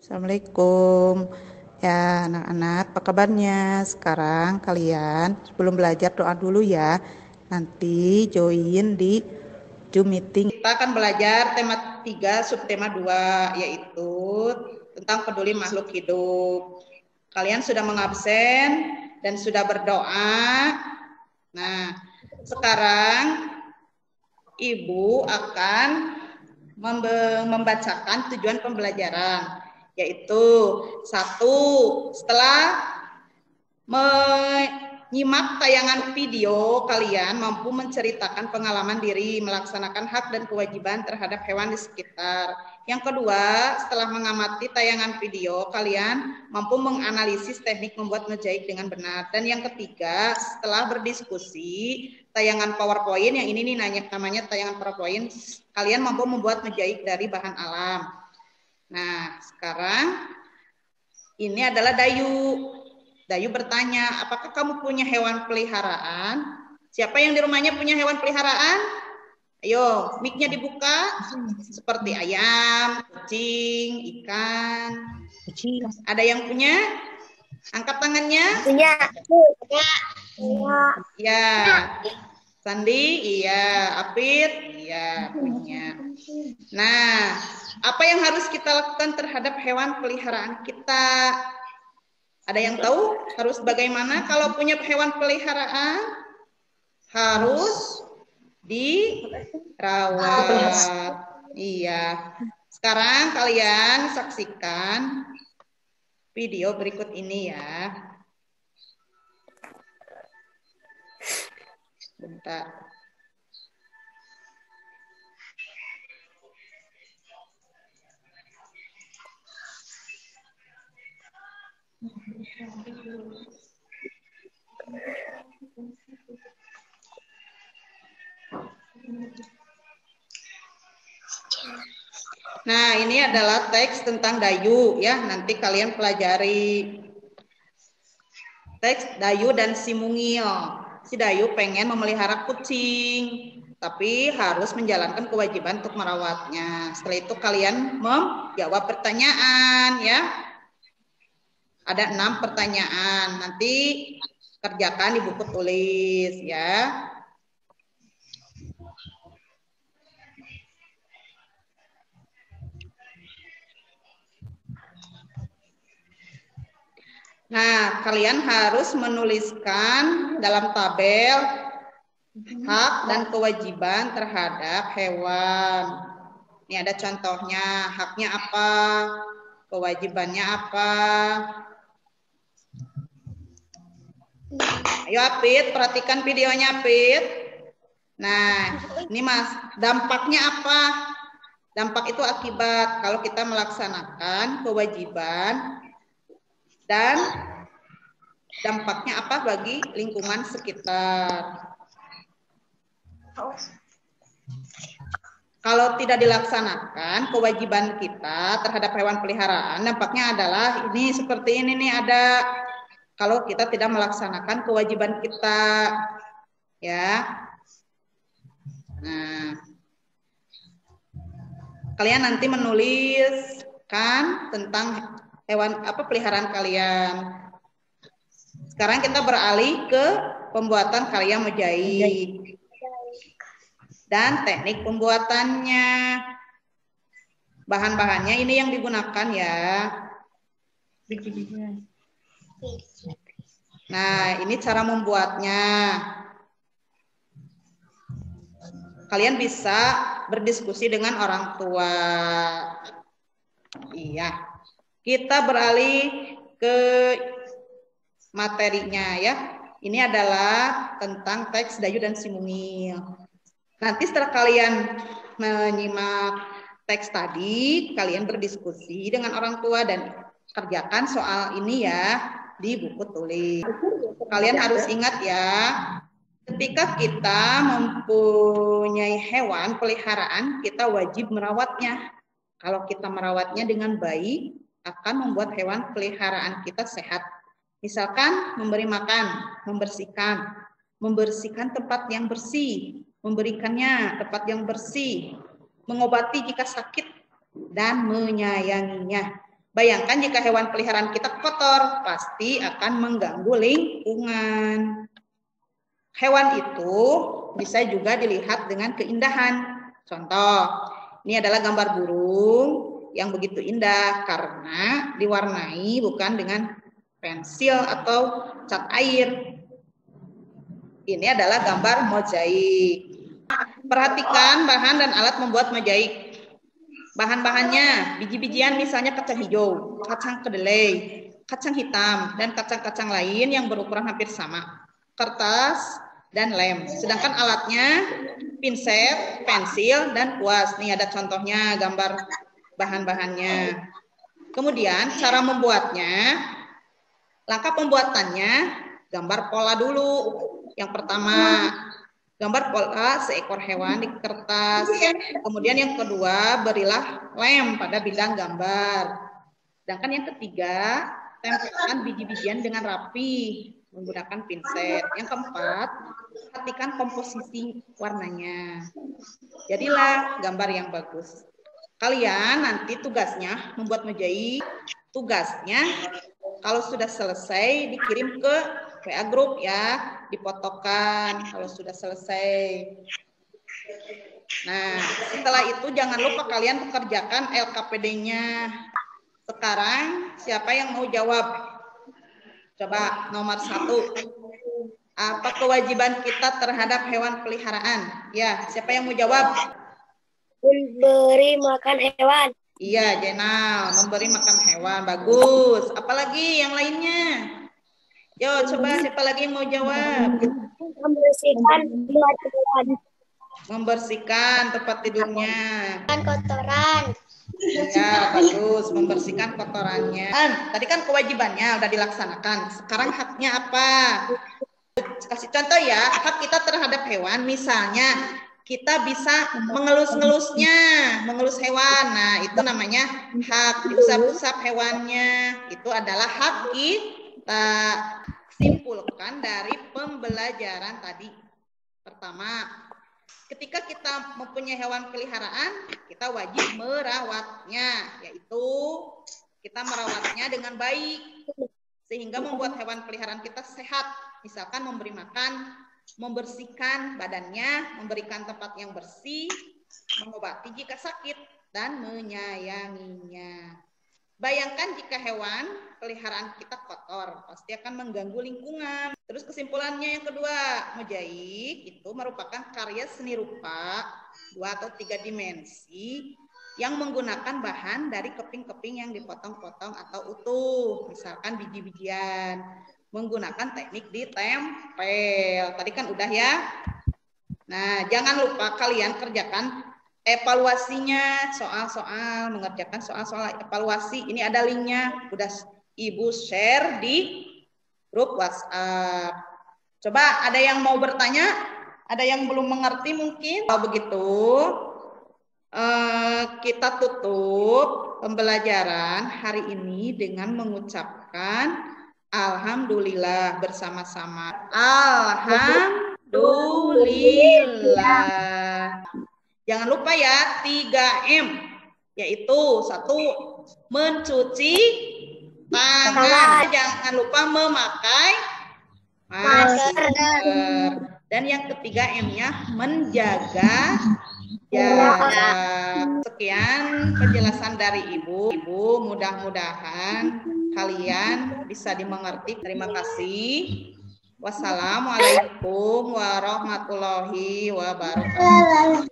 Assalamualaikum. Ya, anak-anak, apa kabarnya? Sekarang kalian sebelum belajar doa dulu ya. Nanti join di Zoom meeting. Kita akan belajar tema 3, subtema 2, yaitu tentang peduli makhluk hidup. Kalian sudah mengabsen dan sudah berdoa. Nah, sekarang Ibu akan membacakan tujuan pembelajaran, yaitu 1. Setelah menyimak tayangan video, kalian mampu menceritakan pengalaman diri melaksanakan hak dan kewajiban terhadap hewan di sekitar. Yang kedua, setelah mengamati tayangan video, kalian mampu menganalisis teknik membuat ngejaik dengan benar. Dan yang ketiga, setelah berdiskusi tayangan PowerPoint, yang ini nih namanya tayangan PowerPoint, kalian mampu membuat ngejaik dari bahan alam. Nah, sekarang ini adalah Dayu. Dayu bertanya, apakah kamu punya hewan peliharaan? Siapa yang di rumahnya punya hewan peliharaan? Ayo, mic-nya dibuka. Seperti ayam, kucing, ikan. Ada yang punya? Angkat tangannya. Punya. Ya. Sandi, iya. Apit, iya, punya. Nah, apa yang harus kita lakukan terhadap hewan peliharaan kita? Ada yang tahu harus bagaimana kalau punya hewan peliharaan? Harus dirawat. Iya. Sekarang kalian saksikan video berikut ini ya. Bentar. Nah, ini adalah teks tentang Dayu ya. Nanti kalian pelajari teks Dayu dan si Mungil. Si Dayu pengen memelihara kucing, tapi harus menjalankan kewajiban untuk merawatnya. Setelah itu kalian menjawab pertanyaan ya. Ada 6 pertanyaan. Nanti kerjakan di buku tulis ya. Nah, kalian harus menuliskan dalam tabel hak dan kewajiban terhadap hewan. Ini ada contohnya, haknya apa, kewajibannya apa. Ayo Apit, perhatikan videonya Apit. Nah, ini Mas, dampaknya apa? Dampak itu akibat kalau kita melaksanakan kewajiban dan dampaknya apa bagi lingkungan sekitar. Kalau tidak dilaksanakan kewajiban kita terhadap hewan peliharaan, dampaknya adalah ini seperti ini nih ada. Kalau kita tidak melaksanakan kewajiban kita, ya. Nah, kalian nanti menuliskan tentang hewan peliharaan kalian. Sekarang kita beralih ke pembuatan karya mozaik dan teknik pembuatannya. Bahan-bahannya ini yang digunakan ya. Nah, ini cara membuatnya. Kalian bisa berdiskusi dengan orang tua. Iya. Kita beralih ke materinya ya. Ini adalah tentang teks Dayu dan si Mungil. Nanti setelah kalian menyimak teks tadi, kalian berdiskusi dengan orang tua dan kerjakan soal ini ya di buku tulis. Kalian harus ingat ya, ketika kita mempunyai hewan peliharaan, kita wajib merawatnya. Kalau kita merawatnya dengan baik, akan membuat hewan peliharaan kita sehat. Misalkan memberi makan, membersihkan tempat yang bersih, memberikannya tempat yang bersih, mengobati jika sakit, dan menyayanginya. Bayangkan jika hewan peliharaan kita kotor, pasti akan mengganggu lingkungan. Hewan itu bisa juga dilihat dengan keindahan. Contoh, ini adalah gambar burung yang begitu indah karena diwarnai bukan dengan pensil atau cat air. Ini adalah gambar mozaik. Perhatikan bahan dan alat membuat mozaik. Bahan-bahannya, biji-bijian misalnya kacang hijau, kacang kedelai, kacang hitam, dan kacang-kacang lain yang berukuran hampir sama. Kertas dan lem. Sedangkan alatnya pinset, pensil, dan kuas. Nih ada contohnya gambar bahan-bahannya. Kemudian cara membuatnya, langkah pembuatannya, gambar pola dulu. Yang pertama, gambar pola seekor hewan di kertas. Kemudian yang kedua, berilah lem pada bidang gambar. Sedangkan yang ketiga, tempelkan biji-bijian dengan rapi menggunakan pinset. Yang keempat, perhatikan komposisi warnanya. Jadilah gambar yang bagus. Kalian nanti tugasnya membuat mozaik. Tugasnya kalau sudah selesai dikirim ke WA grup ya, difotokan kalau sudah selesai. Nah, setelah itu jangan lupa kalian pekerjakan LKPD-nya. Sekarang siapa yang mau jawab? Coba nomor 1. Apa kewajiban kita terhadap hewan peliharaan? Ya, siapa yang mau jawab? Memberi makan hewan. Iya, Jenal, memberi makan hewan. Bagus. Apalagi yang lainnya? Yo, coba siapa lagi yang mau jawab? Membersihkan tempat hewan. Membersihkan tempat tidurnya. Kotoran. Ya, bagus. Membersihkan kotorannya. Tadi kan kewajibannya udah dilaksanakan. Sekarang haknya apa? Kasih contoh ya, hak kita terhadap hewan. Misalnya, kita bisa mengelus-ngelusnya, mengelus hewan. Nah, itu namanya hak. Diusap-usap hewannya. Itu adalah hak kita. Simpulkan dari pembelajaran tadi. Pertama, ketika kita mempunyai hewan peliharaan, kita wajib merawatnya, yaitu kita merawatnya dengan baik sehingga membuat hewan peliharaan kita sehat. Misalkan memberi makan, membersihkan badannya, memberikan tempat yang bersih, mengobati jika sakit, dan menyayanginya. Bayangkan jika hewan peliharaan kita kotor, pasti akan mengganggu lingkungan. Terus kesimpulannya yang kedua, mozaik itu merupakan karya seni rupa 2 atau 3 dimensi yang menggunakan bahan dari keping-keping yang dipotong-potong atau utuh, misalkan biji-bijian, menggunakan teknik ditempel. Tadi kan udah ya. Nah, jangan lupa kalian kerjakan evaluasinya, soal-soal, mengerjakan soal-soal evaluasi. Ini ada linknya, udah Ibu share di grup WhatsApp. Coba ada yang mau bertanya? Ada yang belum mengerti mungkin? Kalau begitu, kita tutup pembelajaran hari ini dengan mengucapkan alhamdulillah bersama-sama. Alhamdulillah. Jangan lupa ya 3M, yaitu 1, mencuci tangan. Jangan lupa memakai masker. Dan yang ketiga M-nya menjaga jarak. Sekian penjelasan dari Ibu. Ibu, mudah-mudahan kalian bisa dimengerti. Terima kasih. Wassalamualaikum warahmatullahi wabarakatuh.